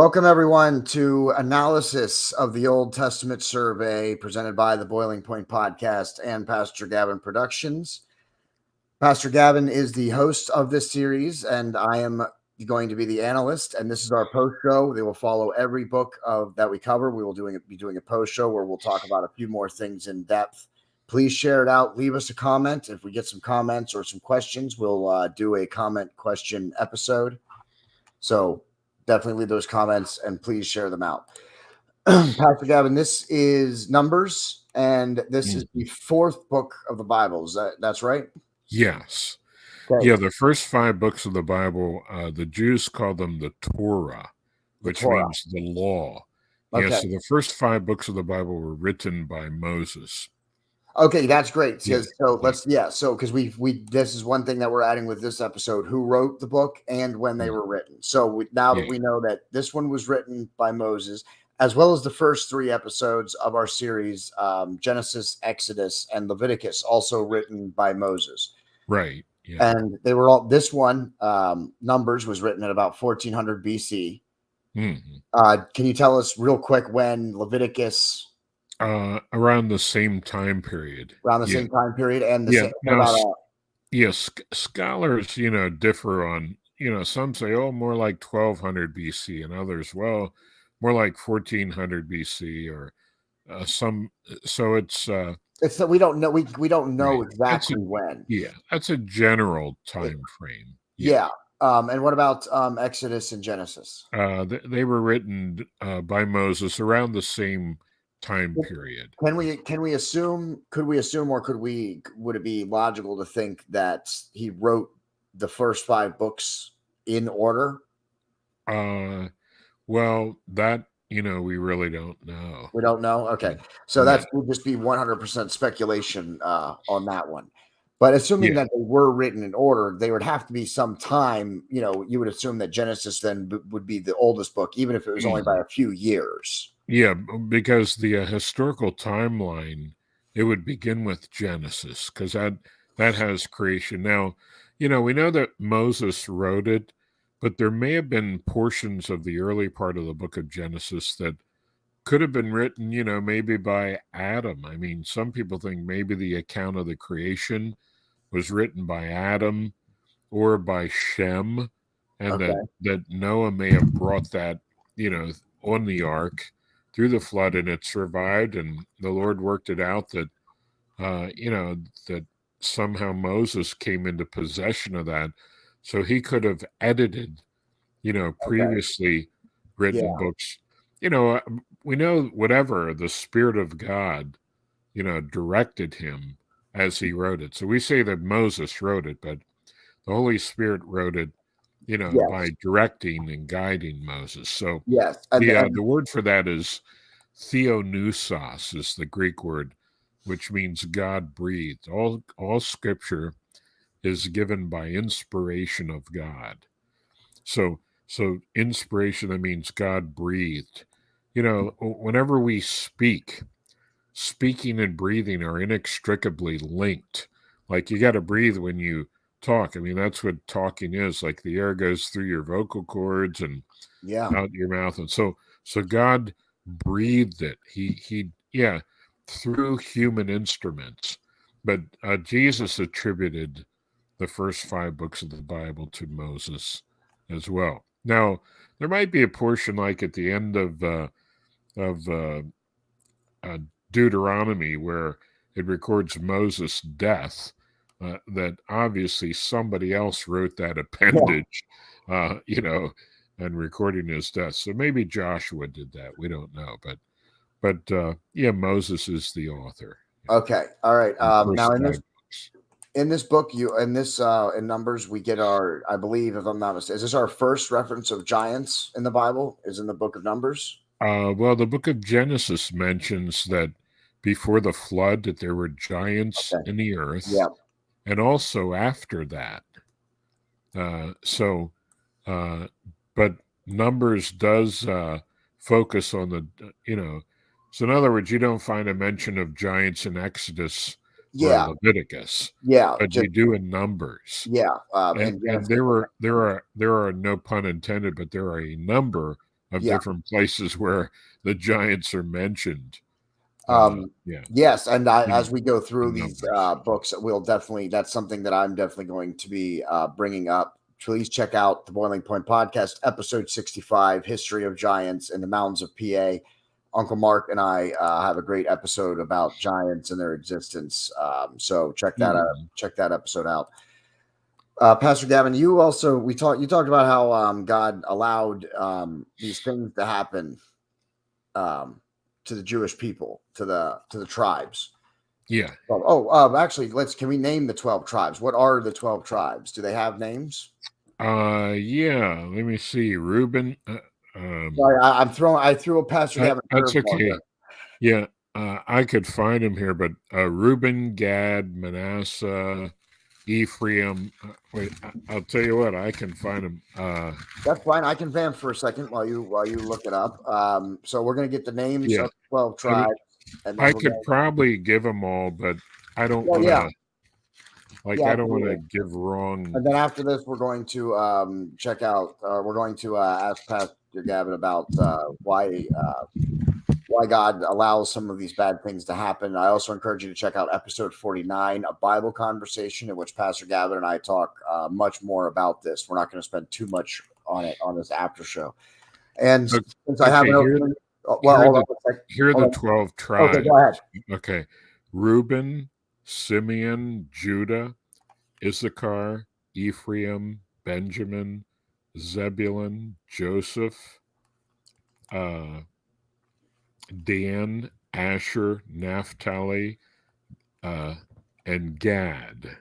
Welcome, everyone, to Analysis of the Old Testament Survey presented by the Boiling Point Podcast and Pastor Gavin Productions. Pastor Gavin is the host of this series, and I am going to be the analyst, and this is our post show. They will follow every book that we cover. We will be doing a post show where we'll talk about a few more things in depth. Please share it out. Leave us a comment. If we get some comments or some questions, we'll do a comment question episode. So definitely leave those comments and please share them out. Pastor Gavin, this is Numbers, and this is the fourth book of the Bible. That's right? Yes. Okay. Yeah, the first 5 books of the Bible, the Jews call them the Torah, which means the law. Okay. Yeah, so the first 5 books of the Bible were written by Moses. Okay, that's great. Yeah. So because this is one thing that we're adding with this episode: who wrote the book and when they were written. So now that we know that this one was written by Moses, as well as the first 3 episodes of our series, Genesis, Exodus, and Leviticus, also written by Moses. Right. Yeah. And they were all. This one, Numbers, was written at about 1400 BC. Mm-hmm. Can you tell us real quick when Leviticus? Around the same time period. Around the same time period, and scholars, differ on. Some say, more like 1200 BC, and others, well, more like 1400 BC, or some. So it's that we don't know. We don't know exactly when. Yeah, that's a general time frame. Yeah. And what about Exodus and Genesis? They were written by Moses around the same time period. Could we assume, or would it be logical to think that he wrote the first 5 books in order? Well, that, we really don't know. We don't know. Okay. So that would just be 100% speculation on that one. But assuming that they were written in order, they would have to be some time, you would assume that Genesis then would be the oldest book, even if it was only by a few years. Yeah, because the historical timeline, it would begin with Genesis, because that has creation. Now, we know that Moses wrote it, but there may have been portions of the early part of the book of Genesis that could have been written, maybe by Adam. I mean, some people think maybe the account of the creation was written by Adam or by Shem, and that Noah may have brought that, on the ark through the flood, and it survived, and the Lord worked it out that, that somehow Moses came into possession of that, so he could have edited, previously written books. We know whatever the Spirit of God, directed him as he wrote it. So we say that Moses wrote it, but the Holy Spirit wrote it, by directing and guiding Moses. So the word for that is theonousos, is the Greek word, which means God breathed. All scripture is given by inspiration of God. So inspiration, that means God breathed. Whenever we speaking and breathing are inextricably linked. Like, you got to breathe when you talk. I mean, that's what talking is. Like, the air goes through your vocal cords and out your mouth. And so God breathed it. He through human instruments. But Jesus attributed the first 5 books of the Bible to Moses as well. Now, there might be a portion like at the end of Deuteronomy where it records Moses' death, that obviously somebody else wrote that appendage, and recording his death. So maybe Joshua did that. We don't know, but Moses is the author. Okay. All right. Now in this book, in Numbers, we get I believe, if I'm not mistaken, is this our first reference of giants in the Bible? Is in the book of Numbers? Well, the book of Genesis mentions that before the flood that there were giants in the earth, and also after that. But Numbers does focus on the, so in other words, you don't find a mention of giants in Exodus or Leviticus, but you do in Numbers. And there are, no pun intended, but there are a number of Yeah. different places where the giants are mentioned. Yeah. Yes, and as In, we go through in these numbers. books, that's something that I'm definitely going to be bringing up. Please check out the Boiling Point Podcast, episode 65, History of Giants in the Mountains of PA. Uncle Mark and I have a great episode about giants and their existence. So check that out. Check that episode out. Pastor Gavin, you talked about how God allowed these things to happen to the Jewish people, to the tribes. Yeah. Actually, can we name the 12 tribes? What are the 12 tribes? Do they have names? Yeah. Let me see. Reuben. Sorry, I threw a Pastor Gavin That's curveball okay. here. Yeah. I could find him here, but Reuben, Gad, Manasseh, Ephraim. Wait, I'll tell you what. I can find him. That's fine. I can vamp for a second while you look it up. So we're gonna get the names Yeah. of 12 tribes, and then I could probably give them all, but I don't want yeah, to. Like, yeah, I don't want to absolutely. give wrong. And then after this, we're going to check out. We're going to ask Pastor Gavin about why God allows some of these bad things to happen. I also encourage you to check out episode 49, a Bible conversation, in which Pastor Gavin and I talk much more about this. We're not going to spend too much on it on this after show. And since I have Here are the 12 tribes. Okay, go ahead. Okay. Reuben, Simeon, Judah, Issachar, Ephraim, Benjamin, Zebulun, Joseph, Dan, Asher, Naphtali, and Gad.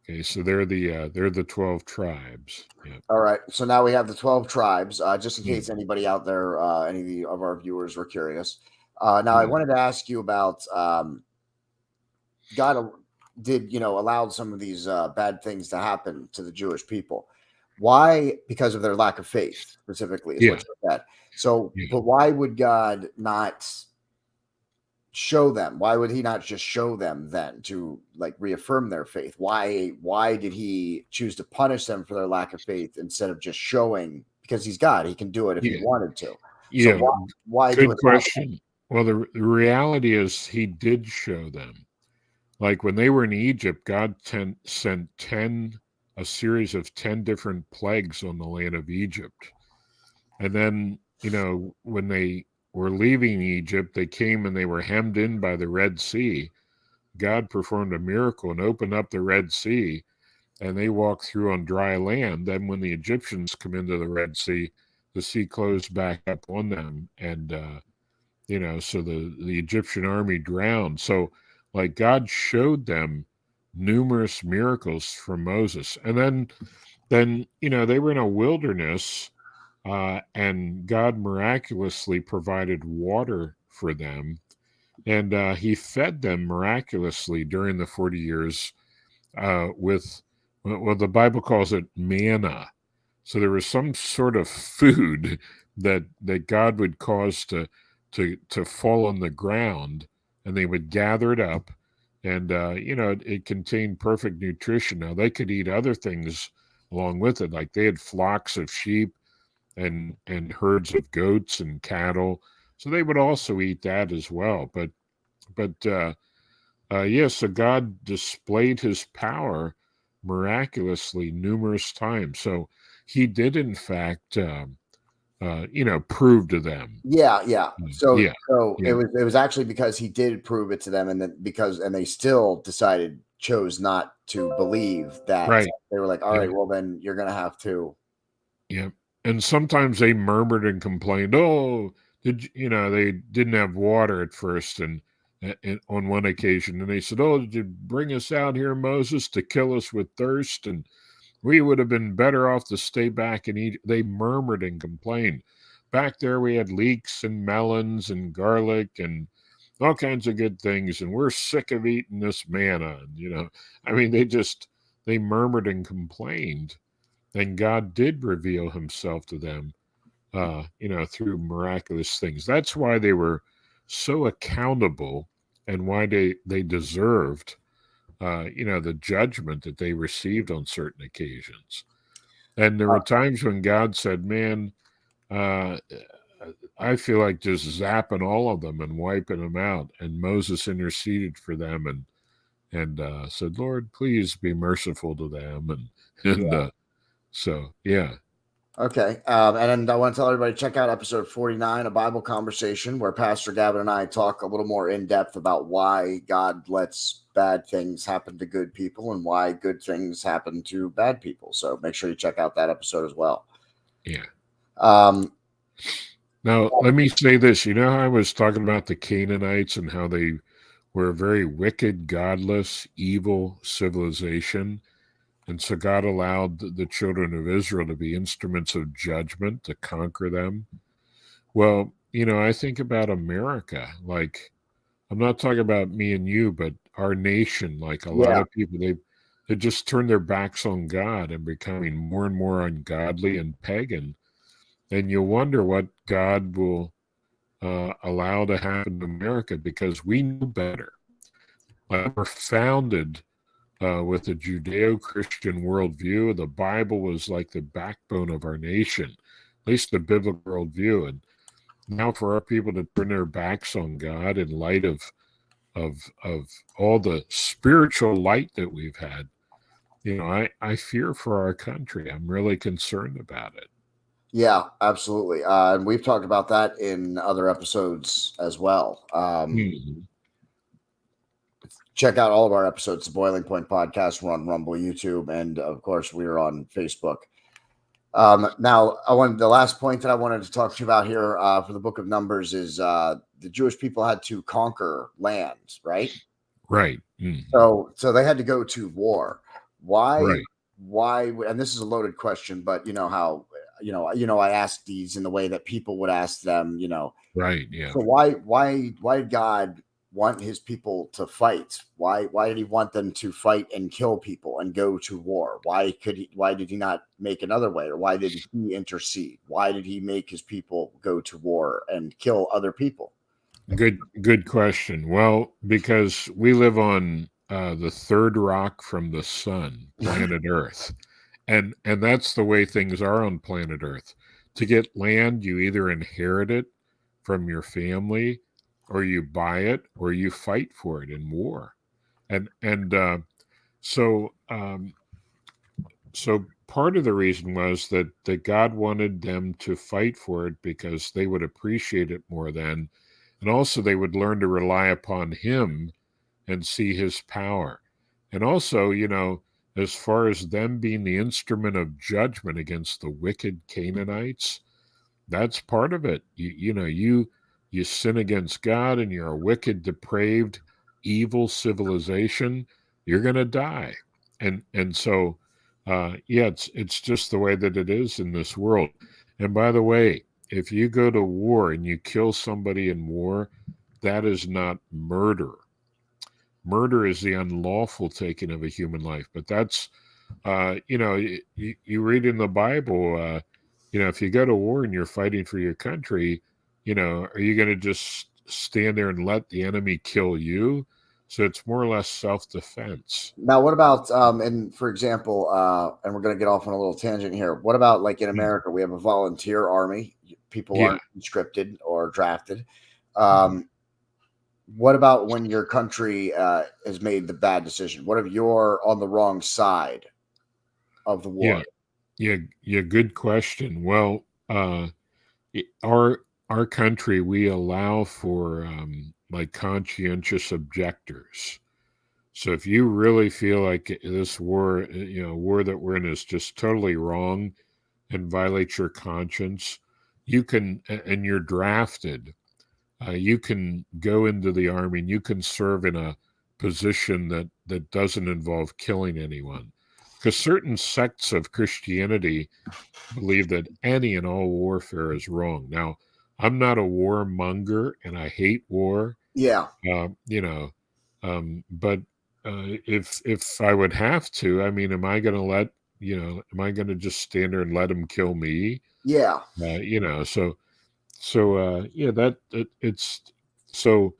Okay, so they're the 12 tribes. Yep. All right. So now we have the 12 tribes, just in case anybody out there, any of our viewers were curious. Now I wanted to ask you about God did, allowed some of these bad things to happen to the Jewish people. Why? Because of their lack of faith, specifically, is what you said. So, but why would God not show them? Why would he not just show them then to like reaffirm their faith? Why did he choose to punish them for their lack of faith instead of just showing? Because he's God, he can do it if he wanted to. Yeah. So why Good do it? question. Well, the reality is he did show them. Like when they were in Egypt, God sent a series of 10 different plagues on the land of Egypt. And then, when they were leaving Egypt, they came and they were hemmed in by the Red Sea. God performed a miracle and opened up the Red Sea, and they walked through on dry land. Then when the Egyptians come into the Red Sea, the sea closed back up on them. And, so the Egyptian army drowned. So, like, God showed them numerous miracles from Moses. And then they were in a wilderness, and God miraculously provided water for them. And he fed them miraculously during the 40 years with, well, the Bible calls it manna. So there was some sort of food that God would cause to fall on the ground, and they would gather it up, and it contained perfect nutrition. Now they could eat other things along with it, like they had flocks of sheep and herds of goats and cattle, so they would also eat that as well. But so God displayed his power miraculously numerous times. So he did, in fact, prove to them. Yeah. So Yeah. it was actually because he did prove it to them, and then they still chose not to believe that. Right. They were like, all right, well then you're gonna have to. Yeah. And sometimes they murmured and complained, oh, they didn't have water at first, and on one occasion, and they said, oh, did you bring us out here, Moses, to kill us with thirst? And we would have been better off to stay back and eat. They murmured and complained. Back there, we had leeks and melons and garlic and all kinds of good things, and we're sick of eating this manna. And, they murmured and complained, and God did reveal himself to them, through miraculous things. That's why they were so accountable, and why they deserved the judgment that they received on certain occasions. And there were times when God said, man, uh, I feel like just zapping all of them and wiping them out. And Moses interceded for them and said, "Lord, please be merciful to them." And Yeah. so yeah, Okay. And then I want to tell everybody check out episode 49, a Bible conversation, where Pastor Gavin and I talk a little more in depth about why God lets bad things happen to good people and why good things happen to bad people. So make sure you check out that episode as well. yeah. Um, Now let me say this. You know how I was talking about the Canaanites and how they were a very wicked, godless, evil civilization. And so God allowed the children of Israel to be instruments of judgment to conquer them. Well, I think about America. Like, I'm not talking about me and you, but our nation. Like a lot yeah. of people, they just turned their backs on God and becoming more and more ungodly and pagan. And you wonder what God will allow to happen to America because we know better. Like we're founded with a Judeo-Christian worldview. The Bible was like the backbone of our nation, at least the biblical worldview. And now for our people to turn their backs on God in light of all the spiritual light that we've had, I fear for our country. I'm really concerned about it. Yeah, absolutely. And we've talked about that in other episodes as well. Mhm. Check out all of our episodes, the Boiling Point Podcast. We're on Rumble, YouTube, and of course, we're on Facebook. Now, the last point that I wanted to talk to you about here for the Book of Numbers is the Jewish people had to conquer lands, right? Right. Mhm. So they had to go to war. Why? Right. Why? And this is a loaded question, but you know how I ask these in the way that people would ask them. Right. Yeah. So why did God want his people to fight? Why did he want them to fight and kill people and go to war? Why did he not make another way? Or why did he intercede? Why did he make his people go to war and kill other people? Good question. Well, because we live on the third rock from the sun, planet Earth. And that's the way things are on planet Earth. To get land, you either inherit it from your family, or you buy it, or you fight for it in war. And so so part of the reason was that God wanted them to fight for it because they would appreciate it more then, and also they would learn to rely upon Him and see His power. And also, as far as them being the instrument of judgment against the wicked Canaanites, that's part of it. You sin against God and you're a wicked, depraved, evil civilization, you're going to die. And so yeah, it's just the way that it is in this world. And by the way, if you go to war and you kill somebody in war, that is not murder. Murder is the unlawful taking of a human life. But that's you read in the Bible, if you go to war and you're fighting for your country, are you going to just stand there and let the enemy kill you? So it's more or less self-defense. Now, what about and for example, and we're going to get off on a little tangent here. What about like in Mm. America, we have a volunteer army. People Yeah. aren't conscripted or drafted. Mhm. Um, what about when your country has made the bad decision? What if you're on the wrong side of the war? Yeah. Yeah. Good question. Well, our country, we allow for like conscientious objectors. So if you really feel like this war, war that we're in is just totally wrong and violates your conscience, you can, and you're drafted, you can go into the army and you can serve in a position that doesn't involve killing anyone. Because certain sects of Christianity believe that any and all warfare is wrong. Now, I'm not a warmonger and I hate war, Yeah, uh, you know, but if I would have to, I mean, am I going to just stand there and let them kill me? yeah, Yeah, it's so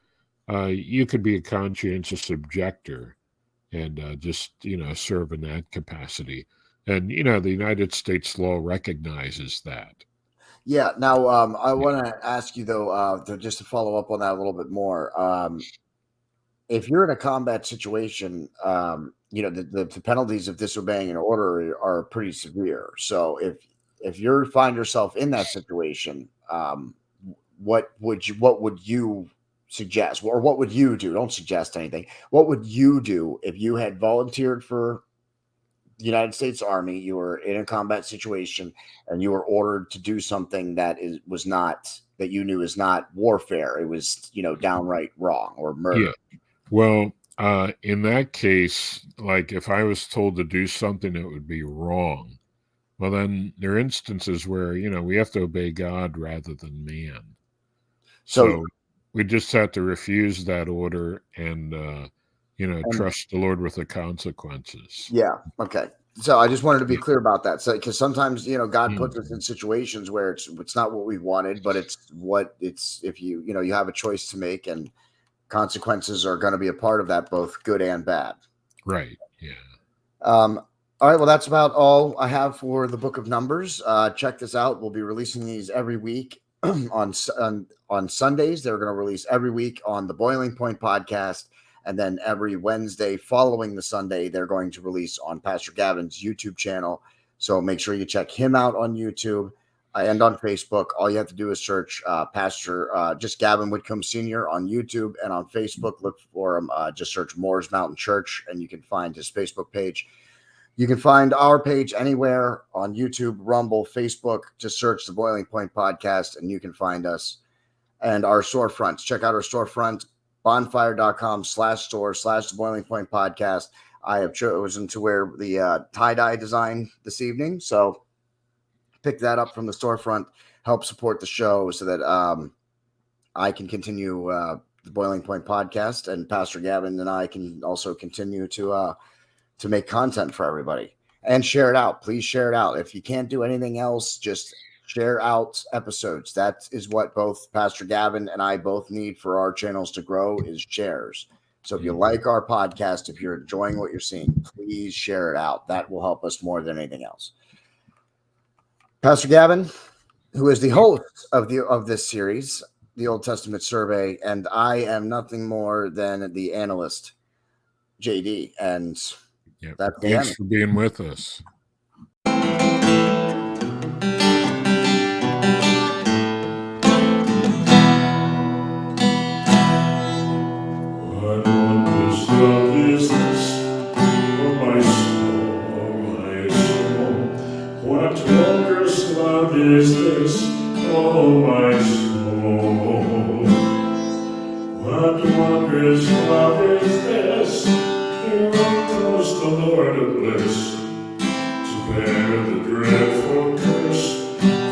you could be a conscientious objector and just serve in that capacity, and the United States law recognizes that. Yeah. Now, I want to ask you though, just to follow up on that a little bit more. If you're in a combat situation, the penalties of disobeying an order are pretty severe. So if you find yourself in that situation, what would you suggest, or what would you do? Don't suggest anything. What would you do if you had volunteered for the United States Army? You were in a combat situation, and you were ordered to do something was not, that you knew is not warfare. It was, downright wrong or Yeah. murder. Well, in that case, like if I was told to do something that would be wrong, well, then there are instances where, we have to obey God rather than man. So, So we just have to refuse that order and, and trust the Lord with the consequences. yeah, okay. So I just wanted to be Yeah. clear about that. So, because sometimes, God Mm. puts us in situations where it's not what we wanted, but it's if you have a choice to make, and consequences are going to be a part of that, both good and bad. Right. Yeah. Um, all right. Well, that's about all I have for the Book of Numbers. Check this out. We'll be releasing these every week on Sundays. They're going to release every week on the Boiling Point podcast. And then every Wednesday following the Sunday, they're going to release on Pastor Gavin's YouTube channel. So make sure you check him out on YouTube and on Facebook. All you have to do is search just Gavin Whitcomb Sr. on YouTube, and on Facebook, look for him. Just search Moore's Mountain Church, and you can find his Facebook page. You can find our page anywhere on YouTube, Rumble, Facebook. Just search the Boiling Point podcast, and you can find us. And our storefronts. Check out our storefront, bonfire.com/store/the Boiling Point podcast. I have chosen to wear the tie-dye design this evening. So pick that up from the storefront. Help support the show so that I can continue the Boiling Point podcast, and Pastor Gavin and I can also continue to make content for everybody, and share it out. Please share it out. If you can't do anything else, just share out episodes. That is what both Pastor Gavin and I both need for our channels to grow, is shares. So if you like our podcast, if you're enjoying what you're seeing, please share it out. That will help us more than anything else. Pastor Gavin, who is the host of this series, the Old Testament Survey, and I am nothing more than the analyst, JD, and Yeah. that's the Thanks end. for being with us. What wondrous love is this, oh my soul, oh my soul? What wondrous love is this, oh my soul? What wondrous love is this? Here comes the Lord of bliss, to bear the dreadful curse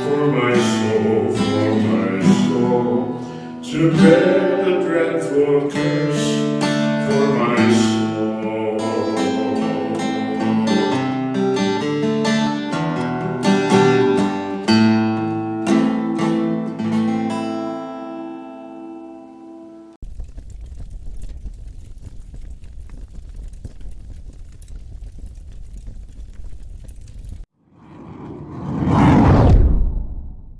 for my soul, to bear the dreadful curse.